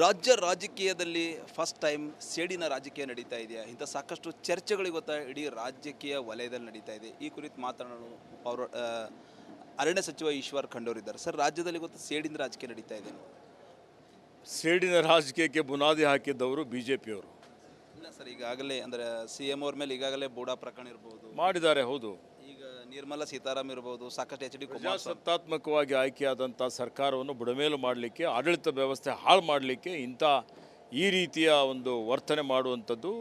ರಾಜ್ಯ ರಾಜಕೀಯದಲ್ಲಿ first time ಸೇಡಿನ ರಾಜಕೀಯ ನಡೀತಾ ಇದೆಯಾ? ಇಂಥ ಸಾಕಷ್ಟು ಚರ್ಚೆಗಳು ಇವತ್ತು ಇಡೀ ರಾಜಕೀಯ ವಲಯದಲ್ಲಿ ನಡೀತಾ ಇದೆ. ಈ ಕುರಿತು ಮಾತನಾಡಲು ಅವರು ಅರಣ್ಯ ಸಚಿವ ಈಶ್ವರ್ ಖಂಡೂರು ಇದ್ದಾರೆ. ಸರ್, ರಾಜ್ಯದಲ್ಲಿ ಇವತ್ತು ಸೇಡಿನ ರಾಜಕೀಯ ನಡೀತಾ ಇದೆ. ಸೇಡಿನ ರಾಜಕೀಯಕ್ಕೆ ಬುನಾದಿ ಹಾಕಿದ್ದವರು ಬಿಜೆಪಿಯವರು. ಇಲ್ಲ ಸರ್, ಈಗಾಗಲೇ ಅಂದರೆ CM ಅವ್ರ ಮೇಲೆ ಈಗಾಗಲೇ ಬೂಡಾ ಪ್ರಕರಣ ಇರ್ಬೋದು, ಮಾಡಿದ್ದಾರೆ. ಹೌದು, ಈಗ ನಿರ್ಮಲಾ ಸೀತಾರಾಮ್ ಇರ್ಬೋದು, ಸಾಕಷ್ಟು HD ಕುಮಾರಸ್ವಾಮಿ ಪ್ರಜಾಸತ್ತಾತ್ಮಕವಾಗಿ ಆಯ್ಕೆಯಾದಂಥ ಸರ್ಕಾರವನ್ನು ಬುಡಮೇಲು ಮಾಡಲಿಕ್ಕೆ, ಆಡಳಿತ ವ್ಯವಸ್ಥೆ ಹಾಳು ಮಾಡಲಿಕ್ಕೆ ಈ ರೀತಿಯ ಒಂದು ವರ್ತನೆ ಮಾಡುವಂಥದ್ದು,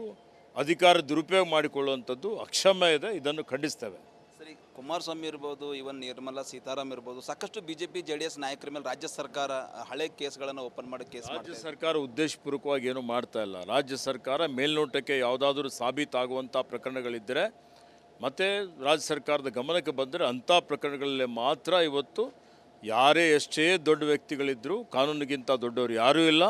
ಅಧಿಕಾರ ದುರುಪಯೋಗ ಮಾಡಿಕೊಳ್ಳುವಂಥದ್ದು ಅಕ್ಷಮ್ಯ ಇದೆ. ಇದನ್ನು ಖಂಡಿಸ್ತೇವೆ. ಸರಿ, ಕುಮಾರಸ್ವಾಮಿ ಇರ್ಬೋದು, ಇವನ್ ನಿರ್ಮಲಾ ಸೀತಾರಾಮ್ ಇರ್ಬೋದು, ಸಾಕಷ್ಟು BJP JDS ನಾಯಕರ ಮೇಲೆ ರಾಜ್ಯ ಸರ್ಕಾರ ಹಳೆ ಕೇಸ್ಗಳನ್ನು ಓಪನ್ ಮಾಡಿ ರಾಜ್ಯ ಸರ್ಕಾರ ಉದ್ದೇಶಪೂರ್ವಕವಾಗಿ ಏನು ಮಾಡ್ತಾ ಇಲ್ಲ. ರಾಜ್ಯ ಸರ್ಕಾರ ಮೇಲ್ನೋಟಕ್ಕೆ ಯಾವುದಾದ್ರೂ ಸಾಬೀತಾಗುವಂಥ ಪ್ರಕರಣಗಳಿದ್ದರೆ ಮತ್ತು ರಾಜ್ಯ ಸರ್ಕಾರದ ಗಮನಕ್ಕೆ ಬಂದರೆ ಅಂಥ ಪ್ರಕರಣಗಳಲ್ಲಿ ಮಾತ್ರ ಇವತ್ತು ಯಾರೇ ಎಷ್ಟೇ ದೊಡ್ಡ ವ್ಯಕ್ತಿಗಳಿದ್ದರೂ ಕಾನೂನಿಗಿಂತ ದೊಡ್ಡವರು ಯಾರೂ ಇಲ್ಲ,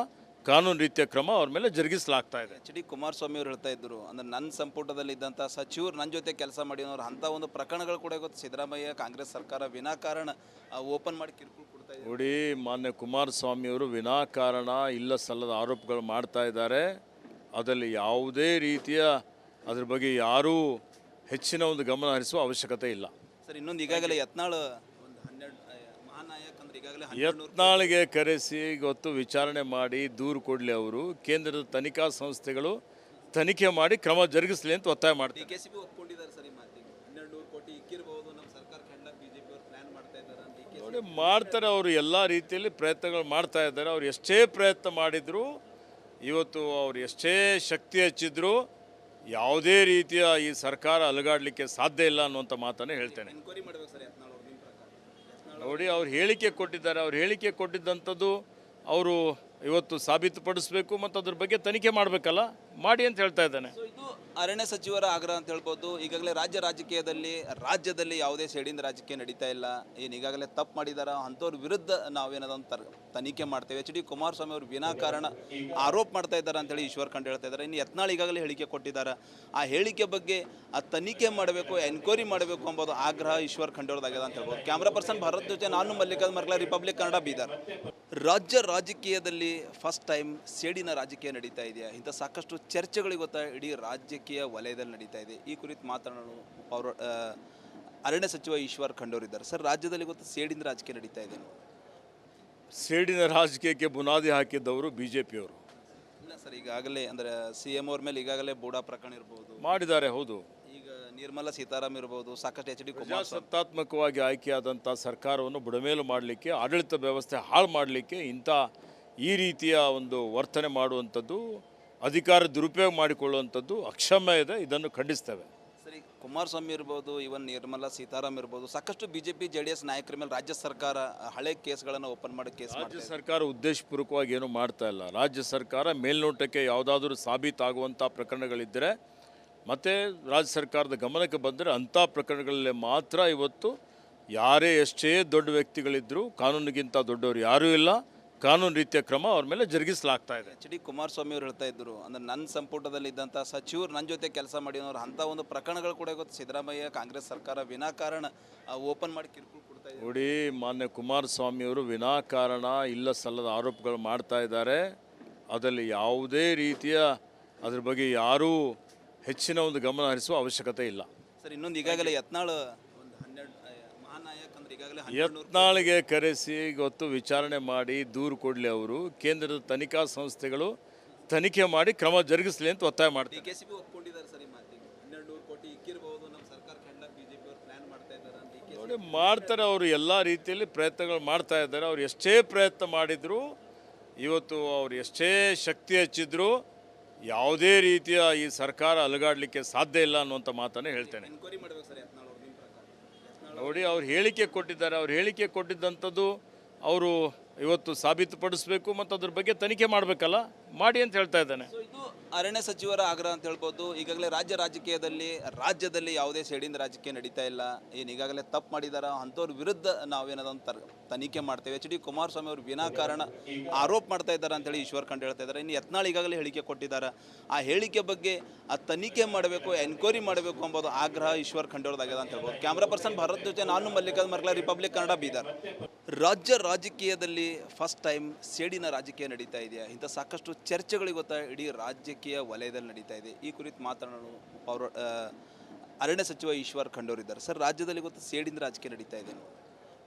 ಕಾನೂನು ರೀತಿಯ ಕ್ರಮ ಅವ್ರ ಮೇಲೆ ಜರುಗಿಸಲಾಗ್ತಾ ಇದೆ. HD ಕುಮಾರಸ್ವಾಮಿ ಅವರು ಹೇಳ್ತಾ ಇದ್ದರು, ಅಂದರೆ ನನ್ನ ಸಂಪುಟದಲ್ಲಿ ಇದ್ದಂಥ ಸಚಿವರು ನನ್ನ ಜೊತೆ ಕೆಲಸ ಮಾಡಿದವರು ಅಂಥ ಒಂದು ಪ್ರಕರಣಗಳು ಕೂಡ ಇವತ್ತು ಸಿದ್ದರಾಮಯ್ಯ ಕಾಂಗ್ರೆಸ್ ಸರ್ಕಾರ ವಿನಾಕಾರಣ ಓಪನ್ ಮಾಡಿ ಕಿರುಕುಳ ಕೊಡ್ತಾ ಇದೆ. ನೋಡಿ, ಮಾನ್ಯ ಕುಮಾರಸ್ವಾಮಿಯವರು ವಿನಾಕಾರಣ ಇಲ್ಲ ಸಲ್ಲದ ಆರೋಪಗಳು ಮಾಡ್ತಾ ಇದ್ದಾರೆ. ಅದರಲ್ಲಿ ಯಾವುದೇ ರೀತಿಯ ಅದ್ರ ಬಗ್ಗೆ ಯಾರೂ ಹೆಚ್ಚಿನ ಒಂದು ಗಮನ ಹರಿಸುವ ಅವಶ್ಯಕತೆ ಇಲ್ಲ. ಸರ್, ಇನ್ನೊಂದು ಈಗಾಗಲೇ ಯತ್ನಾಳ್ ಒಂದು 12 ಮಹಾನಾಯಕ್ ಅಂದ್ರೆ ಈಗಾಗಲೇ ಯತ್ನಾಳ್ಗೆ ಕರೆಸಿ ಇವತ್ತು ವಿಚಾರಣೆ ಮಾಡಿ ದೂರು ಕೊಡಲಿ. ಅವರು ಕೇಂದ್ರದ ತನಿಖಾ ಸಂಸ್ಥೆಗಳು ತನಿಖೆ ಮಾಡಿ ಕ್ರಮ ಜರುಗಿಸಲಿ ಅಂತ ಒತ್ತಾಯ ಮಾಡ್ತಾರೆ. DKCB ಒಪ್ಕೊಂಡಿದ್ದಾರೆ ಸರ್ ಈ ಮಾತಿಗೆ. 12 ಕೋಟಿ ಇಕ್ಕಿರಬಹುದು, ನಮ್ಮ ಸರ್ಕಾರ ಕಂಡ BJP ಅವರು ಪ್ಲಾನ್ ಮಾಡ್ತಾ ಇದ್ದಾರೆ ಅಂತ. ನೋಡಿ, ಮಾಡ್ತಾರೆ. ಅವರು ಎಲ್ಲ ರೀತಿಯಲ್ಲಿ ಪ್ರಯತ್ನಗಳು ಮಾಡ್ತಾ ಇದ್ದಾರೆ. ಅವ್ರು ಎಷ್ಟೇ ಪ್ರಯತ್ನ ಮಾಡಿದ್ರು, ಇವತ್ತು ಅವ್ರು ಎಷ್ಟೇ ಶಕ್ತಿ ಹಚ್ಚಿದ್ರು, ಯಾವುದೇ ರೀತಿಯ ಈ ಸರ್ಕಾರ ಅಲುಗಾಡಲಿಕ್ಕೆ ಸಾಧ್ಯ ಇಲ್ಲ ಅನ್ನುವಂಥ ಮಾತನ್ನೇ ಹೇಳ್ತೇನೆ. ಎನ್ಕ್ವೈರಿ ಮಾಡಬೇಕು ಸರ್ ಯತ್ನಾಳ್ ಅವರು ನಿಮ್ಮ ಪ್ರಕಾರ. ನೋಡಿ, ಅವ್ರು ಹೇಳಿಕೆ ಕೊಟ್ಟಿದ್ದಾರೆ. ಅವ್ರು ಹೇಳಿಕೆ ಕೊಟ್ಟಿದ್ದಂಥದ್ದು ಅವರು ಇವತ್ತು ಸಾಬೀತುಪಡಿಸಬೇಕು ಮತ್ತು ಅದ್ರ ಬಗ್ಗೆ ತನಿಖೆ ಮಾಡಬೇಕಲ್ಲ, ಮಾಡಿ ಅಂತ ಹೇಳ್ತಾ ಇದ್ದಾನೆ. ಇದು ಅರಣ್ಯ ಸಚಿವರ ಆಗ್ರಹ ಅಂತ ಹೇಳ್ಬೋದು. ಈಗಾಗಲೇ ರಾಜ್ಯದಲ್ಲಿ ಯಾವುದೇ ಸೇಡಿನ ರಾಜಕೀಯ ನಡೀತಾ ಇಲ್ಲ. ಏನು ಈಗಾಗಲೇ ತಪ್ಪು ಮಾಡಿದಾರ ಅಂಥವ್ರ ವಿರುದ್ಧ ನಾವೇನದಂತ ತನಿಖೆ ಮಾಡ್ತೇವೆ. HD ಕುಮಾರಸ್ವಾಮಿ ಅವರು ವಿನಾಕಾರಣ ಆರೋಪ ಮಾಡ್ತಾ ಇದ್ದಾರೆ ಅಂತೇಳಿ ಈಶ್ವರ್ ಖಂಡ್ ಹೇಳ್ತಾ ಇದ್ದಾರೆ. ಇನ್ನು ಯತ್ನಾಳ್ ಈಗಾಗಲೇ ಹೇಳಿಕೆ ಕೊಟ್ಟಿದ್ದಾರೆ. ಆ ಹೇಳಿಕೆ ಬಗ್ಗೆ ತನಿಖೆ ಮಾಡಬೇಕು, ಎನ್ಕ್ವೈರಿ ಮಾಡಬೇಕು ಎಂಬುದು ಆಗ್ರಹ ಈಶ್ವರ್ ಖಂಡ್ ಅವ್ರದ್ದಾಗಿದೆ ಅಂತ ಹೇಳ್ಬೋದು. ಕ್ಯಾಮ್ರಾ ಪರ್ಸನ್ ಭರತ್ ಜೊತೆ ನಾನು ಮಲ್ಲಿಕಾರ್ಜುನ್ ಮರ್ಲಾ, ರಿಪಬ್ಲಿಕ್ ಕನ್ನಡ, ಬೀದರ್. ರಾಜ್ಯ ರಾಜಕೀಯದಲ್ಲಿ ಫಸ್ಟ್ ಟೈಮ್ ಸೇಡಿನ ರಾಜಕೀಯ ನಡೀತಾ ಇದೆಯಾ? ಇಂಥ ಸಾಕಷ್ಟು ಚರ್ಚೆಗಳು ಇವತ್ತು ಇಡೀ ರಾಜಕೀಯ ವಲಯದಲ್ಲಿ ನಡೀತಾ ಇದೆ. ಈ ಕುರಿತು ಮಾತನಾಡಲು ಅವರು ಅರಣ್ಯ ಸಚಿವ ಈಶ್ವರ್ ಖಂಡೂರು ಇದ್ದಾರೆ. ಸರ್, ರಾಜ್ಯದಲ್ಲಿ ಇವತ್ತು ಸೇಡಿನ ರಾಜಕೀಯ ನಡೀತಾ ಇದೆ. ಸೇಡಿನ ರಾಜಕೀಯಕ್ಕೆ ಬುನಾದಿ ಹಾಕಿದ್ದವರು ಬಿಜೆಪಿಯವರು. ಇಲ್ಲ ಸರ್, ಈಗಾಗಲೇ ಅಂದರೆ CM ಅವ್ರ ಮೇಲೆ ಈಗಾಗಲೇ ಬೂಡಾ ಪ್ರಕರಣ ಇರ್ಬೋದು, ಮಾಡಿದ್ದಾರೆ. ಹೌದು, ಈಗ ನಿರ್ಮಲಾ ಸೀತಾರಾಮ್ ಇರ್ಬೋದು, ಸಾಕಷ್ಟು HD ಕುಮಾರಸ್ವಾಮಿ ಪ್ರಜಾಸತ್ತಾತ್ಮಕವಾಗಿ ಆಯ್ಕೆಯಾದಂಥ ಸರ್ಕಾರವನ್ನು ಬುಡಮೇಲು ಮಾಡಲಿಕ್ಕೆ, ಆಡಳಿತ ವ್ಯವಸ್ಥೆ ಹಾಳು ಮಾಡಲಿಕ್ಕೆ ಈ ರೀತಿಯ ಒಂದು ವರ್ತನೆ ಮಾಡುವಂಥದ್ದು, ಅಧಿಕಾರ ದುರುಪಯೋಗ ಮಾಡಿಕೊಳ್ಳುವಂಥದ್ದು ಅಕ್ಷಮ್ಯ ಇದೆ. ಇದನ್ನು ಖಂಡಿಸ್ತೇವೆ. ಸರಿ, ಕುಮಾರಸ್ವಾಮಿ ಇರ್ಬೋದು, ಇವನ್ ನಿರ್ಮಲಾ ಸೀತಾರಾಮ್ ಇರ್ಬೋದು, ಸಾಕಷ್ಟು BJP JDS ನಾಯಕರ ಮೇಲೆ ರಾಜ್ಯ ಸರ್ಕಾರ ಹಳೆ ಕೇಸ್ಗಳನ್ನು ಓಪನ್ ಮಾಡಿ ರಾಜ್ಯ ಸರ್ಕಾರ ಉದ್ದೇಶಪೂರ್ವಕವಾಗಿ ಏನು ಮಾಡ್ತಾ ಇಲ್ಲ. ರಾಜ್ಯ ಸರ್ಕಾರ ಮೇಲ್ನೋಟಕ್ಕೆ ಯಾವುದಾದ್ರೂ ಸಾಬೀತಾಗುವಂಥ ಪ್ರಕರಣಗಳಿದ್ದರೆ ಮತ್ತು ರಾಜ್ಯ ಸರ್ಕಾರದ ಗಮನಕ್ಕೆ ಬಂದರೆ ಅಂಥ ಪ್ರಕರಣಗಳಲ್ಲಿ ಮಾತ್ರ ಇವತ್ತು ಯಾರೇ ಎಷ್ಟೇ ದೊಡ್ಡ ವ್ಯಕ್ತಿಗಳಿದ್ದರೂ ಕಾನೂನಿಗಿಂತ ದೊಡ್ಡವರು ಯಾರೂ ಇಲ್ಲ, ಕಾನೂನು ರೀತಿಯ ಕ್ರಮ ಅವ್ರ ಮೇಲೆ ಜರುಗಿಸಲಾಗ್ತಾ ಇದೆ. HD ಕುಮಾರಸ್ವಾಮಿ ಅವರು ಹೇಳ್ತಾ ಇದ್ದರು, ಅಂದರೆ ನನ್ನ ಸಂಪುಟದಲ್ಲಿ ಇದ್ದಂಥ ಸಚಿವರು ನನ್ನ ಜೊತೆ ಕೆಲಸ ಮಾಡಿದವರು ಅಂಥ ಒಂದು ಪ್ರಕರಣಗಳು ಕೂಡ ಇವತ್ತು ಸಿದ್ದರಾಮಯ್ಯ ಕಾಂಗ್ರೆಸ್ ಸರ್ಕಾರ ವಿನಾಕಾರಣ ಓಪನ್ ಮಾಡಿ ಕಿರುಕುಳ ಕೊಡ್ತಾ ಇದೆ. ನೋಡಿ, ಮಾನ್ಯ ಕುಮಾರಸ್ವಾಮಿಯವರು ವಿನಾಕಾರಣ ಇಲ್ಲ ಸಲ್ಲದ ಆರೋಪಗಳು ಮಾಡ್ತಾ ಇದ್ದಾರೆ. ಅದರಲ್ಲಿ ಯಾವುದೇ ರೀತಿಯ ಅದ್ರ ಬಗ್ಗೆ ಯಾರೂ ಹೆಚ್ಚಿನ ಒಂದು ಗಮನ ಹರಿಸುವ ಅವಶ್ಯಕತೆ ಇಲ್ಲ. ಸರ್, ಇನ್ನೊಂದು ಈಗಾಗಲೇ ಯತ್ನಾಳ್ ಒಂದು 12 ಮಹಾನಾಯಕ್ ಅಂದ್ರೆ ಈಗಾಗಲೇ ಯತ್ನಾಳ್ಗೆ ಕರೆಸಿ ಇವತ್ತು ವಿಚಾರಣೆ ಮಾಡಿ ದೂರು ಕೊಡಲಿ. ಅವರು ಕೇಂದ್ರದ ತನಿಖಾ ಸಂಸ್ಥೆಗಳು ತನಿಖೆ ಮಾಡಿ ಕ್ರಮ ಜರುಗಿಸಲಿ ಅಂತ ಒತ್ತಾಯ ಮಾಡ್ತಾರೆ. DKCB ಒಪ್ಕೊಂಡಿದ್ದಾರೆ ಸರ್ ಈ ಮಾತಿಗೆ. 12 ಕೋಟಿ ಇಕ್ಕಿರಬಹುದು, ನಮ್ಮ ಸರ್ಕಾರ ಕಂಡ BJP ಅವರು ಪ್ಲಾನ್ ಮಾಡ್ತಾ ಇದ್ದಾರೆ ಅಂತ. ನೋಡಿ, ಮಾಡ್ತಾರೆ. ಅವರು ಎಲ್ಲ ರೀತಿಯಲ್ಲಿ ಪ್ರಯತ್ನಗಳು ಮಾಡ್ತಾ ಇದ್ದಾರೆ. ಅವ್ರು ಎಷ್ಟೇ ಪ್ರಯತ್ನ ಮಾಡಿದ್ರು, ಇವತ್ತು ಅವ್ರು ಎಷ್ಟೇ ಶಕ್ತಿ ಹಚ್ಚಿದ್ರು, ಯಾವುದೇ ರೀತಿಯ ಈ ಸರ್ಕಾರ ಅಲುಗಾಡಲಿಕ್ಕೆ ಸಾಧ್ಯ ಇಲ್ಲ ಅನ್ನುವಂಥ ಮಾತನ್ನೇ ಹೇಳ್ತೇನೆ. ಎನ್ಕ್ವೈರಿ ಮಾಡಬೇಕು ಸರ್ ಯತ್ನಾಳ್ ಅವರು ನಿಮ್ಮ ಪ್ರಕಾರ. ನೋಡಿ, ಅವ್ರು ಹೇಳಿಕೆ ಕೊಟ್ಟಿದ್ದಾರೆ. ಅವ್ರು ಹೇಳಿಕೆ ಕೊಟ್ಟಿದ್ದಂಥದ್ದು ಅವರು ಇವತ್ತು ಸಾಬೀತುಪಡಿಸಬೇಕು ಮತ್ತು ಅದ್ರ ಬಗ್ಗೆ ತನಿಖೆ ಮಾಡಬೇಕಲ್ಲ, ಮಾಡಿ ಅಂತ ಹೇಳ್ತಾ ಇದ್ದಾನೆ. ಇದು ಅರಣ್ಯ ಸಚಿವರ ಆಗ್ರಹ ಅಂತ ಹೇಳ್ಬೋದು. ಈಗಾಗಲೇ ರಾಜ್ಯದಲ್ಲಿ ಯಾವುದೇ ಸೇಡಿನ ರಾಜಕೀಯ ನಡೀತಾ ಇಲ್ಲ. ಏನು ಈಗಾಗಲೇ ತಪ್ಪು ಮಾಡಿದಾರ ಅಂಥವ್ರ ವಿರುದ್ಧ ನಾವೇನದಂತ ತನಿಖೆ ಮಾಡ್ತೇವೆ. HD ಕುಮಾರಸ್ವಾಮಿ ಅವರು ವಿನಾಕಾರಣ ಆರೋಪ ಮಾಡ್ತಾ ಇದ್ದಾರೆ ಅಂತೇಳಿ ಈಶ್ವರ್ ಖಂಡ್ ಹೇಳ್ತಾ ಇದ್ದಾರೆ. ಇನ್ನು ಯತ್ನಾಳ್ ಈಗಾಗಲೇ ಹೇಳಿಕೆ ಕೊಟ್ಟಿದ್ದಾರೆ. ಆ ಹೇಳಿಕೆ ಬಗ್ಗೆ ತನಿಖೆ ಮಾಡಬೇಕು, ಎನ್ಕ್ವೈರಿ ಮಾಡಬೇಕು ಎಂಬುದು ಆಗ್ರಹ ಈಶ್ವರ್ ಖಂಡ್ ಅವ್ರದ್ದಾಗಿದೆ ಅಂತ ಹೇಳ್ಬೋದು. ಕ್ಯಾಮ್ರಾ ಪರ್ಸನ್ ಭರತ್ ಜೊತೆ ನಾನು ಮಲ್ಲಿಕಾರ್ಜುನ್ ಮರ್ಲಾ, ರಿಪಬ್ಲಿಕ್ ಕನ್ನಡ, ಬೀದರ್. ರಾಜ್ಯ ರಾಜಕೀಯದಲ್ಲಿ ಫಸ್ಟ್ ಟೈಮ್ ಸೇಡಿನ ರಾಜಕೀಯ ನಡೀತಾ ಇದೆಯಾ? ಇಂಥ ಸಾಕಷ್ಟು ಚರ್ಚೆಗಳು ಇವತ್ತು ಇಡೀ ರಾಜಕೀಯ ವಲಯದಲ್ಲಿ ನಡೀತಾ ಇದೆ. ಈ ಕುರಿತು ಮಾತನಾಡಲು ಅರಣ್ಯ ಸಚಿವ ಈಶ್ವರ್ ಖಂಡೂರ್ ಇದ್ದಾರೆ. ಸರ್, ರಾಜ್ಯದಲ್ಲಿ ಇವತ್ತು ಸೇಡಿನ ರಾಜಕೀಯ ನಡೀತಾ ಇದೆ.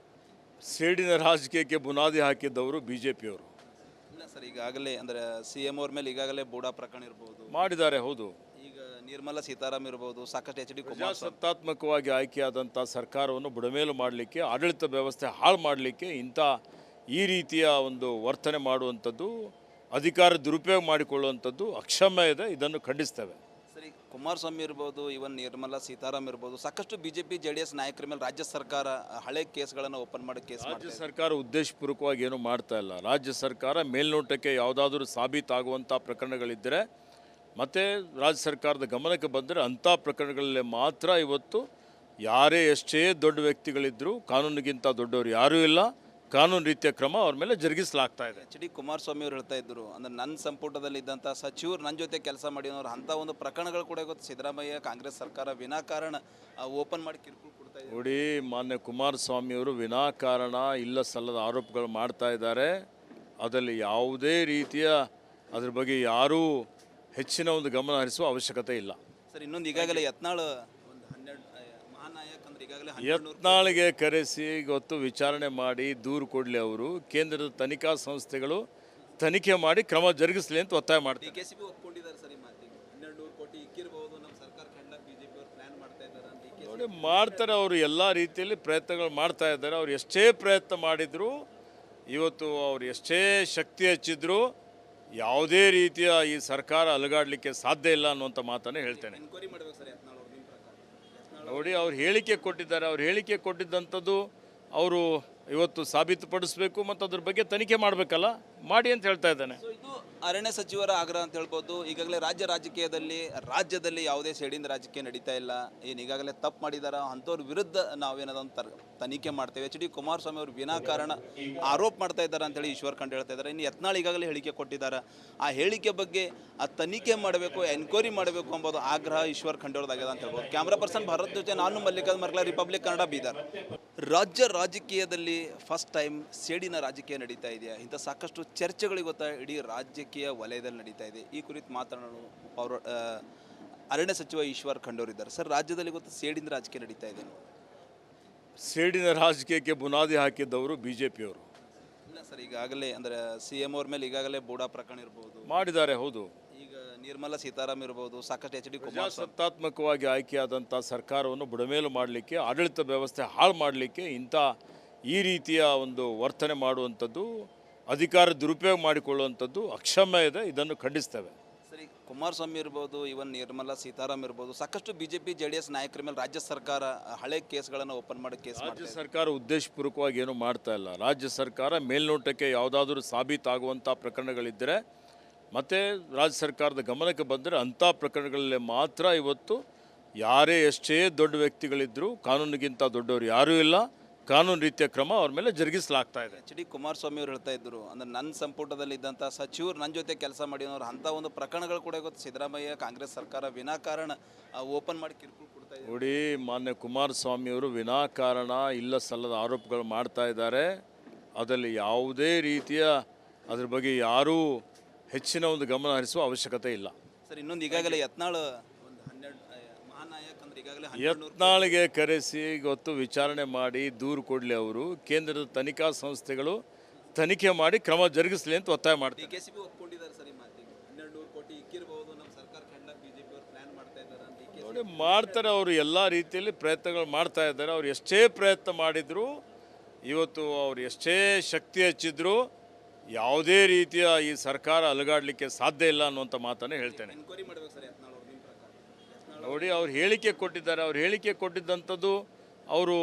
ಸೇಡಿನ ರಾಜಕೀಯಕ್ಕೆ ಬುನಾದಿ ಹಾಕಿದ್ದವರು ಬಿಜೆಪಿಯವರು ಇಲ್ಲ ಸರ್, ಈಗಾಗಲೇ ಅಂದರೆ CM ಅವ್ರ ಮೇಲೆ ಈಗಾಗಲೇ ಬೂಡಾ ಪ್ರಕರಣ ಇರ್ಬೋದು, ಮಾಡಿದ್ದಾರೆ. ಹೌದು, ಈಗ ನಿರ್ಮಲಾ ಸೀತಾರಾಮ್ ಇರ್ಬೋದು, ಸಾಕಷ್ಟು HD ಕುಮಾರಸ್ವಾಮಿ ಪ್ರಜಾಸತ್ತಾತ್ಮಕವಾಗಿ ಆಯ್ಕೆಯಾದಂಥ ಸರ್ಕಾರವನ್ನು ಬುಡಮೇಲು ಮಾಡಲಿಕ್ಕೆ, ಆಡಳಿತ ವ್ಯವಸ್ಥೆ ಹಾಳು ಮಾಡಲಿಕ್ಕೆ ಇಂಥ ಈ ರೀತಿಯ ಒಂದು ವರ್ತನೆ ಮಾಡುವಂಥದ್ದು, ಅಧಿಕಾರ ದುರುಪಯೋಗ ಮಾಡಿಕೊಳ್ಳುವಂಥದ್ದು ಅಕ್ಷಮ್ಯ ಇದೆ. ಇದನ್ನು ಖಂಡಿಸ್ತೇವೆ. ಸರಿ, ಕುಮಾರಸ್ವಾಮಿ ಇರ್ಬೋದು, ಇವನ್ ನಿರ್ಮಲಾ ಸೀತಾರಾಮ್ ಇರ್ಬೋದು, ಸಾಕಷ್ಟು BJP JDS ನಾಯಕರ ಮೇಲೆ ರಾಜ್ಯ ಸರ್ಕಾರ ಹಳೆ ಕೇಸ್ಗಳನ್ನು ಓಪನ್ ಮಾಡಿ ರಾಜ್ಯ ಸರ್ಕಾರ ಉದ್ದೇಶಪೂರ್ವಕವಾಗಿ ಏನು ಮಾಡ್ತಾ ಇಲ್ಲ. ರಾಜ್ಯ ಸರ್ಕಾರ ಮೇಲ್ನೋಟಕ್ಕೆ ಯಾವುದಾದ್ರೂ ಸಾಬೀತಾಗುವಂಥ ಪ್ರಕರಣಗಳಿದ್ದರೆ ಮತ್ತು ರಾಜ್ಯ ಸರ್ಕಾರದ ಗಮನಕ್ಕೆ ಬಂದರೆ ಅಂಥ ಪ್ರಕರಣಗಳಲ್ಲಿ ಮಾತ್ರ ಇವತ್ತು ಯಾರೇ ಎಷ್ಟೇ ದೊಡ್ಡ ವ್ಯಕ್ತಿಗಳಿದ್ದರೂ ಕಾನೂನಿಗಿಂತ ದೊಡ್ಡವರು ಯಾರೂ ಇಲ್ಲ, ಕಾನೂನು ರೀತಿಯ ಕ್ರಮ ಅವ್ರ ಮೇಲೆ ಜರುಗಿಸಲಾಗ್ತಾ ಇದೆ. HD ಕುಮಾರಸ್ವಾಮಿ ಅವರು ಹೇಳ್ತಾ ಇದ್ರು, ಅಂದರೆ ನನ್ನ ಸಂಪುಟದಲ್ಲಿ ಇದ್ದಂಥ ಸಚಿವರು ನನ್ನ ಜೊತೆ ಕೆಲಸ ಮಾಡಿದವರು ಅಂಥ ಒಂದು ಪ್ರಕರಣಗಳು ಕೂಡ ಇವತ್ತು ಸಿದ್ದರಾಮಯ್ಯ ಕಾಂಗ್ರೆಸ್ ಸರ್ಕಾರ ವಿನಾಕಾರಣ ಓಪನ್ ಮಾಡಿ ಕಿರುಕುಳ ಕೊಡ್ತಾ ಇದೆ. ನೋಡಿ, ಮಾನ್ಯ ಕುಮಾರಸ್ವಾಮಿಯವರು ವಿನಾಕಾರಣ ಇಲ್ಲ ಸಲ್ಲದ ಆರೋಪಗಳು ಮಾಡ್ತಾ ಇದ್ದಾರೆ. ಅದರಲ್ಲಿ ಯಾವುದೇ ರೀತಿಯ ಅದ್ರ ಬಗ್ಗೆ ಯಾರೂ ಹೆಚ್ಚಿನ ಒಂದು ಗಮನ ಹರಿಸುವ ಅವಶ್ಯಕತೆ ಇಲ್ಲ. ಸರ್, ಇನ್ನೊಂದು ಈಗಾಗಲೇ ಯತ್ನಾಳ್ ಒಂದು 12 ಮಹಾನಾಯಕ್ ಅಂದ್ರೆ ಈಗಾಗಲೇ ಯತ್ನಾಳಿಗೆ ಕರೆಸಿ ಇವತ್ತು ವಿಚಾರಣೆ ಮಾಡಿ ದೂರು ಕೊಡಲಿ. ಅವರು ಕೇಂದ್ರದ ತನಿಖಾ ಸಂಸ್ಥೆಗಳು ತನಿಖೆ ಮಾಡಿ ಕ್ರಮ ಜರುಗಿಸಲಿ ಅಂತ ಒತ್ತಾಯ ಮಾಡ್ತಾರೆ. DKCB ಒಪ್ಕೊಂಡಿದ್ದಾರೆ ಸರ್ ಈ ಮಾತಿಗೆ. 1200 ಕೋಟಿ ಇಕ್ಕಿರಬಹುದು, ನಮ್ಮ ಸರ್ಕಾರ ಕಂಡ BJP ಅವರು ಪ್ಲಾನ್ ಮಾಡ್ತಾ ಇದ್ದಾರೆ ಅಂತ ನೋಡಿ, ಮಾಡ್ತಾರೆ. ಅವರು ಎಲ್ಲ ರೀತಿಯಲ್ಲಿ ಪ್ರಯತ್ನಗಳು ಮಾಡ್ತಾ ಇದ್ದಾರೆ. ಅವ್ರು ಎಷ್ಟೇ ಪ್ರಯತ್ನ ಮಾಡಿದ್ರು, ಇವತ್ತು ಅವ್ರು ಎಷ್ಟೇ ಶಕ್ತಿ ಹಚ್ಚಿದ್ರು, ಯಾವುದೇ ರೀತಿಯ ಈ ಸರ್ಕಾರ ಅಲುಗಾಡಲಿಕ್ಕೆ ಸಾಧ್ಯ ಇಲ್ಲ ಅನ್ನುವಂಥ ಮಾತನ್ನೇ ಹೇಳ್ತೇನೆ. ಎನ್ಕ್ವೈರಿ ಮಾಡಬೇಕು ಸರ್ ಯತ್ನಾಳ್ ಅವರು, ನಿಮ್ಮ ಪ್ರಕಾರ. ನೋಡಿ, ಅವ್ರು ಹೇಳಿಕೆ ಕೊಟ್ಟಿದ್ದಾರೆ. ಅವ್ರು ಹೇಳಿಕೆ ಕೊಟ್ಟಿದ್ದಂಥದ್ದು ಅವರು ಇವತ್ತು ಸಾಬೀತುಪಡಿಸಬೇಕು ಮತ್ತು ಅದ್ರ ಬಗ್ಗೆ ತನಿಖೆ ಮಾಡಬೇಕಲ್ಲ, ಮಾಡಿ ಅಂತ ಹೇಳ್ತಾ ಇದ್ದಾನೆ. ಸೊ ಇದು ಅರಣ್ಯ ಸಚಿವರ ಆಗ್ರಹ ಅಂತ ಹೇಳ್ಬೋದು. ಈಗಾಗಲೇ ರಾಜ್ಯದಲ್ಲಿ ಯಾವುದೇ ಸೇಡಿನ ರಾಜಕೀಯ ನಡೀತಾ ಇಲ್ಲ. ಏನು ಈಗಾಗಲೇ ತಪ್ಪು ಮಾಡಿದಾರ ಅಂಥವ್ರ ವಿರುದ್ಧ ನಾವೇನದೊಂದು ತನಿಖೆ ಮಾಡ್ತೇವೆ. HD ಕುಮಾರಸ್ವಾಮಿ ಅವರು ವಿನಾಕಾರಣ ಆರೋಪ ಮಾಡ್ತಾ ಇದ್ದಾರೆ ಅಂತೇಳಿ ಈಶ್ವರ್ ಖಂಡ್ ಹೇಳ್ತಾ ಇದ್ದಾರೆ. ಇನ್ನು ಯತ್ನಾಳ್ ಈಗಾಗಲೇ ಹೇಳಿಕೆ ಕೊಟ್ಟಿದ್ದಾರೆ. ಆ ಹೇಳಿಕೆ ಬಗ್ಗೆ ತನಿಖೆ ಮಾಡಬೇಕು, ಎನ್ಕ್ವೈರಿ ಮಾಡಬೇಕು ಎಂಬುದು ಆಗ್ರಹ ಈಶ್ವರ್ ಖಂಡ್ ಅವ್ರದ್ದಾಗಿದೆ ಅಂತ ಹೇಳ್ಬೋದು. ಕ್ಯಾಮ್ರಾ ಪರ್ಸನ್ ಭರತ್ ಜೊತೆ ನಾನು ಮಲ್ಲಿಕಾರ್ಜುನ್ ಮರ್ಕಲ, ರಿಪಬ್ಲಿಕ್ ಕನ್ನಡ, ಬೀದರ್. ರಾಜ್ಯ ರಾಜಕೀಯದಲ್ಲಿ ಫಸ್ಟ್ ಟೈಮ್ ಸೇಡಿನ ರಾಜಕೀಯ ನಡೀತಾ ಇದೆಯಾ? ಇಂಥ ಸಾಕಷ್ಟು ಚರ್ಚೆಗಳು ಇವತ್ತು ಇಡೀ ರಾಜಕೀಯ ವಲಯದಲ್ಲಿ ನಡೀತಾ ಇದೆ. ಈ ಕುರಿತು ಮಾತನಾಡಲು ಅರಣ್ಯ ಸಚಿವ ಈಶ್ವರ್ ಖಂಡೂರ್ ಇದ್ದಾರೆ. ಸರ್, ರಾಜ್ಯದಲ್ಲಿ ಇವತ್ತು ಸೇಡಿನ ರಾಜಕೀಯ ನಡೀತಾ ಇದೆ. ಸೇಡಿನ ರಾಜಕೀಯಕ್ಕೆ ಬುನಾದಿ ಹಾಕಿದ್ದವರು ಬಿಜೆಪಿಯವರು ಇಲ್ಲ ಸರ್, ಈಗಾಗಲೇ ಅಂದರೆ CM ಅವ್ರ ಮೇಲೆ ಈಗಾಗಲೇ ಬೂಡಾ ಪ್ರಕರಣ ಇರ್ಬೋದು, ಮಾಡಿದ್ದಾರೆ. ಹೌದು, ಈಗ ನಿರ್ಮಲಾ ಸೀತಾರಾಮ್ ಇರ್ಬೋದು, ಸಾಕಷ್ಟು HD ಕುಮಾರಸ್ವಾಮಿ ಪ್ರಜಾಸತ್ತಾತ್ಮಕವಾಗಿ ಆಯ್ಕೆಯಾದಂಥ ಸರ್ಕಾರವನ್ನು ಬುಡಮೇಲು ಮಾಡಲಿಕ್ಕೆ, ಆಡಳಿತ ವ್ಯವಸ್ಥೆ ಹಾಳು ಮಾಡಲಿಕ್ಕೆ ಇಂಥ ಈ ರೀತಿಯ ಒಂದು ವರ್ತನೆ ಮಾಡುವಂಥದ್ದು, ಅಧಿಕಾರ ದುರುಪಯೋಗ ಮಾಡಿಕೊಳ್ಳುವಂಥದ್ದು ಅಕ್ಷಮ್ಯ ಇದೆ. ಇದನ್ನು ಖಂಡಿಸ್ತೇವೆ. ಸರಿ, ಕುಮಾರಸ್ವಾಮಿ ಇರ್ಬೋದು, ಇವನ್ ನಿರ್ಮಲಾ ಸೀತಾರಾಮ್ ಇರ್ಬೋದು, ಸಾಕಷ್ಟು BJP JDS ನಾಯಕರ ಮೇಲೆ ರಾಜ್ಯ ಸರ್ಕಾರ ಹಳೆ ಕೇಸ್ಗಳನ್ನು ಓಪನ್ ಮಾಡಿ ರಾಜ್ಯ ಸರ್ಕಾರ ಉದ್ದೇಶಪೂರ್ವಕವಾಗಿ ಏನು ಮಾಡ್ತಾ ಇಲ್ಲ. ರಾಜ್ಯ ಸರ್ಕಾರ ಮೇಲ್ನೋಟಕ್ಕೆ ಯಾವುದಾದ್ರೂ ಸಾಬೀತಾಗುವಂಥ ಪ್ರಕರಣಗಳಿದ್ದರೆ ಮತ್ತು ರಾಜ್ಯ ಸರ್ಕಾರದ ಗಮನಕ್ಕೆ ಬಂದರೆ ಅಂಥ ಪ್ರಕರಣಗಳಲ್ಲಿ ಮಾತ್ರ ಇವತ್ತು ಯಾರೇ ಎಷ್ಟೇ ದೊಡ್ಡ ವ್ಯಕ್ತಿಗಳಿದ್ದರೂ ಕಾನೂನಿಗಿಂತ ದೊಡ್ಡವರು ಯಾರೂ ಇಲ್ಲ, ಕಾನೂನು ರೀತಿಯ ಕ್ರಮ ಅವ್ರ ಮೇಲೆ ಜರುಗಿಸಲಾಗ್ತಾ ಇದೆ. HD ಕುಮಾರಸ್ವಾಮಿ ಅವರು ಹೇಳ್ತಾ ಇದ್ರು, ಅಂದರೆ ನನ್ನ ಸಂಪುಟದಲ್ಲಿ ಇದ್ದಂಥ ಸಚಿವರು ನನ್ನ ಜೊತೆ ಕೆಲಸ ಮಾಡಿದವರು ಅಂಥ ಒಂದು ಪ್ರಕರಣಗಳು ಕೂಡ ಇವತ್ತು ಸಿದ್ದರಾಮಯ್ಯ ಕಾಂಗ್ರೆಸ್ ಸರ್ಕಾರ ವಿನಾಕಾರಣ ಓಪನ್ ಮಾಡಿ ಕಿರುಕುಳ ಕೊಡ್ತಾ ಇದೆ. ನೋಡಿ, ಮಾನ್ಯ ಕುಮಾರಸ್ವಾಮಿಯವರು ವಿನಾಕಾರಣ ಇಲ್ಲ ಸಲ್ಲದ ಆರೋಪಗಳು ಮಾಡ್ತಾ ಇದ್ದಾರೆ. ಅದರಲ್ಲಿ ಯಾವುದೇ ರೀತಿಯ ಅದ್ರ ಬಗ್ಗೆ ಯಾರೂ ಹೆಚ್ಚಿನ ಒಂದು ಗಮನ ಹರಿಸುವ ಅವಶ್ಯಕತೆ ಇಲ್ಲ. ಸರ್, ಇನ್ನೊಂದು ಈಗಾಗಲೇ ಯತ್ನಾಳ್ ಒಂದು 12 ಮಹಾನಾಯಕ್ ಅಂದ್ರೆ ಈಗಾಗಲೇ ಯತ್ನಾಳಿಗೆ ಕರೆಸಿ ಇವತ್ತು ವಿಚಾರಣೆ ಮಾಡಿ ದೂರು ಕೊಡಲಿ. ಅವರು ಕೇಂದ್ರದ ತನಿಖಾ ಸಂಸ್ಥೆಗಳು ತನಿಖೆ ಮಾಡಿ ಕ್ರಮ ಜರುಗಿಸಲಿ ಅಂತ ಒತ್ತಾಯ ಮಾಡ್ತಾರೆ. DKCB ಒಪ್ಕೊಂಡಿದ್ದಾರೆ ಸರ್ ಈ ಮಾತಿಗೆ. 1200 ಕೋಟಿ ಇಕ್ಕಿರಬಹುದು, ನಮ್ಮ ಸರ್ಕಾರ ಕಂಡ BJP ಅವರು ಪ್ಲಾನ್ ಮಾಡ್ತಾ ಇದ್ದಾರೆ ಅಂತ ನೋಡಿ, ಮಾಡ್ತಾರೆ. ಅವರು ಎಲ್ಲ ರೀತಿಯಲ್ಲಿ ಪ್ರಯತ್ನಗಳು ಮಾಡ್ತಾ ಇದ್ದಾರೆ. ಅವ್ರು ಎಷ್ಟೇ ಪ್ರಯತ್ನ ಮಾಡಿದ್ರು, ಇವತ್ತು ಅವ್ರು ಎಷ್ಟೇ ಶಕ್ತಿ ಹಚ್ಚಿದ್ರು, ಯಾವುದೇ ರೀತಿಯ ಈ ಸರ್ಕಾರ ಅಲುಗಾಡಲಿಕ್ಕೆ ಸಾಧ್ಯ ಇಲ್ಲ ಅನ್ನುವಂಥ ಮಾತನ್ನೇ ಹೇಳ್ತೇನೆ. ಎನ್ಕ್ವೈರಿ ಮಾಡಬೇಕು ಸರ್ ಯತ್ನಾಳ್ ಅವರು, ನಿಮ್ಮ ಪ್ರಕಾರ. ನೋಡಿ, ಅವ್ರು ಹೇಳಿಕೆ ಕೊಟ್ಟಿದ್ದಾರೆ. ಅವ್ರು ಹೇಳಿಕೆ ಕೊಟ್ಟಿದ್ದಂಥದ್ದು ಅವರು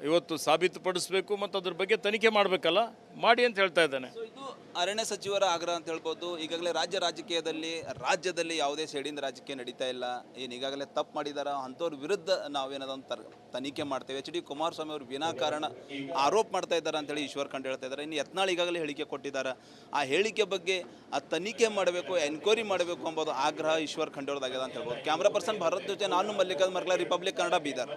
ಇವತ್ತು ಸಾಬೀತುಪಡಿಸಬೇಕು ಮತ್ತು ಅದ್ರ ಬಗ್ಗೆ ತನಿಖೆ ಮಾಡಬೇಕಲ್ಲ, ಮಾಡಿ ಅಂತ ಹೇಳ್ತಾ ಇದ್ದಾನೆ. ಸೊ ಇದು ಅರಣ್ಯ ಸಚಿವರ ಆಗ್ರಹ ಅಂತ ಹೇಳ್ಬೋದು. ಈಗಾಗಲೇ ರಾಜ್ಯದಲ್ಲಿ ಯಾವುದೇ ಸೇಡಿನ ರಾಜಕೀಯ ನಡೀತಾ ಇಲ್ಲ. ಏನು ಈಗಾಗಲೇ ತಪ್ಪು ಮಾಡಿದಾರ ಅಂಥವ್ರ ವಿರುದ್ಧ ನಾವೇನದೊಂದು ತನಿಖೆ ಮಾಡ್ತೇವೆ. HD ಕುಮಾರಸ್ವಾಮಿ ಅವರು ವಿನಾಕಾರಣ ಆರೋಪ ಮಾಡ್ತಾ ಇದ್ದಾರೆ ಅಂತೇಳಿ ಈಶ್ವರ್ ಖಂಡ್ ಹೇಳ್ತಾ ಇದ್ದಾರೆ. ಇನ್ನು ಯತ್ನಾಳ್ ಈಗಾಗಲೇ ಹೇಳಿಕೆ ಕೊಟ್ಟಿದ್ದಾರೆ. ಆ ಹೇಳಿಕೆ ಬಗ್ಗೆ ತನಿಖೆ ಮಾಡಬೇಕು, ಎನ್ಕ್ವೈರಿ ಮಾಡಬೇಕು ಎಂಬುದು ಆಗ್ರಹ ಈಶ್ವರ್ ಖಂಡ್ ಅವ್ರದ್ದಾಗಿದೆ ಅಂತ ಹೇಳ್ಬೋದು. ಕ್ಯಾಮ್ರಾ ಪರ್ಸನ್ ಭರತ್ ಜೊತೆ ನಾನು ಮಲ್ಲಿಕಾರ್ಜುನ್ ಮರ್ಕಲ, ರಿಪಬ್ಲಿಕ್ ಕನ್ನಡ, ಬೀದರ್.